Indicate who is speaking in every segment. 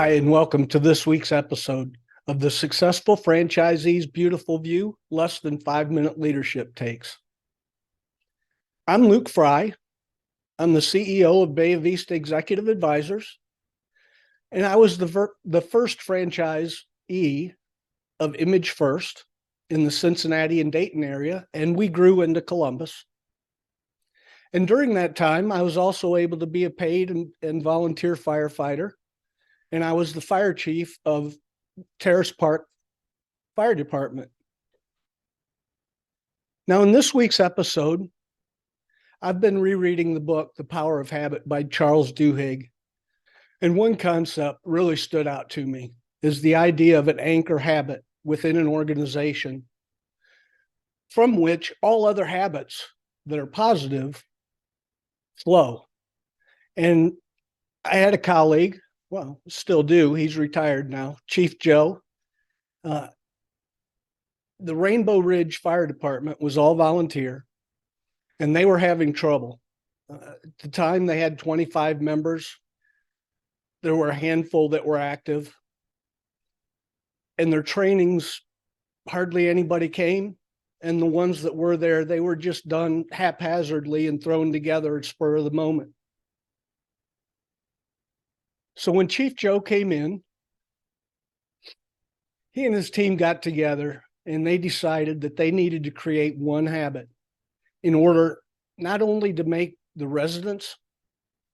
Speaker 1: Hi, and welcome to this week's episode of the Successful Franchisee's Beautiful View, Less Than 5-Minute Leadership Takes. I'm Luke Fry. I'm the CEO of Bay of Vista Executive Advisors, and I was the first franchisee of Image First in the Cincinnati and Dayton area, and we grew into Columbus. And during that time, I was also able to be a paid and volunteer firefighter, and I was the fire chief of Terrace Park Fire Department. Now, in this week's episode, I've been rereading the book, The Power of Habit by Charles Duhigg. And one concept really stood out to me is the idea of an anchor habit within an organization from which all other habits that are positive flow. And I had a colleague, well, still do, he's retired now, Chief Joe. The Rainbow Ridge Fire Department was all volunteer, and they were having trouble. At the time, they had 25 members. There were a handful that were active. And their trainings, hardly anybody came. And the ones that were there, they were just done haphazardly and thrown together at spur of the moment. So when Chief Joe came in, he and his team got together and they decided that they needed to create one habit in order not only to make the residents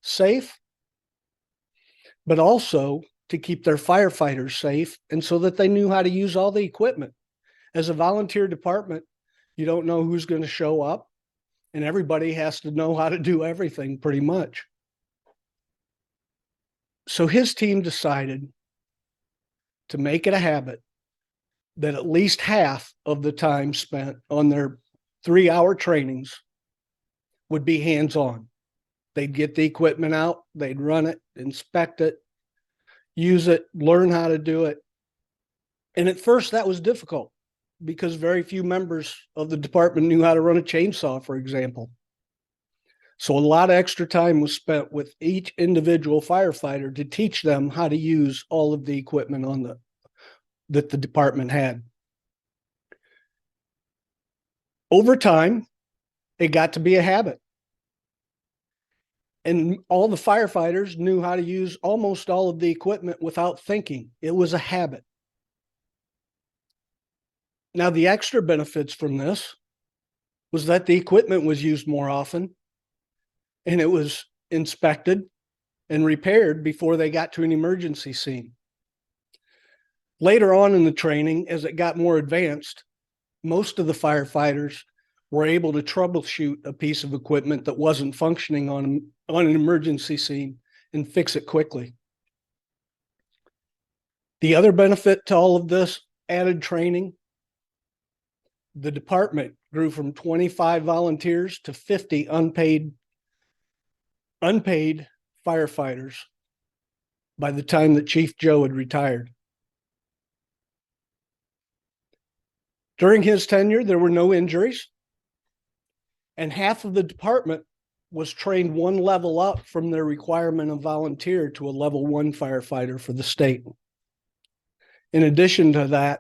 Speaker 1: safe, but also to keep their firefighters safe, and so that they knew how to use all the equipment. As a volunteer department, you don't know who's going to show up, and everybody has to know how to do everything pretty much. So his team decided to make it a habit that at least half of the time spent on their 3-hour trainings would be hands-on. They'd get the equipment out, they'd run it, inspect it, use it, learn how to do it. And at first that was difficult because very few members of the department knew how to run a chainsaw, for example. So a lot of extra time was spent with each individual firefighter to teach them how to use all of the equipment that the department had. Over time, it got to be a habit. And all the firefighters knew how to use almost all of the equipment without thinking. It was a habit. Now, the extra benefits from this was that the equipment was used more often, and it was inspected and repaired before they got to an emergency scene. Later on in the training, as it got more advanced, most of the firefighters were able to troubleshoot a piece of equipment that wasn't functioning on an emergency scene and fix it quickly. The other benefit to all of this added training, the department grew from 25 volunteers to 50 unpaid firefighters by the time that Chief Joe had retired. During his tenure, there were no injuries, and half of the department was trained one level up from their requirement of volunteer to a level 1 firefighter for the state. In addition to that,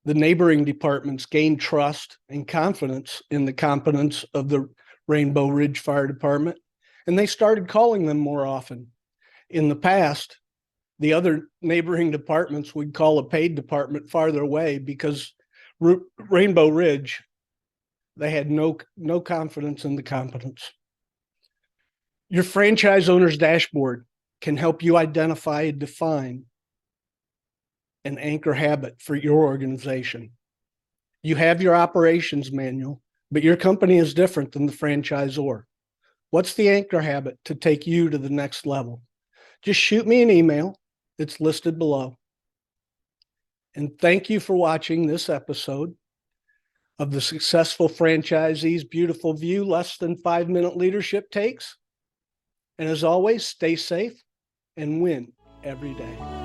Speaker 1: the neighboring departments gained trust and confidence in the competence of the Rainbow Ridge Fire Department, and they started calling them more often. In the past, the other neighboring departments would call a paid department farther away because Rainbow Ridge, they had no confidence in the competence. Your franchise owner's dashboard can help you identify and define an anchor habit for your organization. You have your operations manual, but your company is different than the franchisor. What's the anchor habit to take you to the next level? Just shoot me an email. It's listed below. And thank you for watching this episode of the Successful Franchisee's Beautiful View, Less Than 5-Minute Leadership Takes. And as always, stay safe and win every day.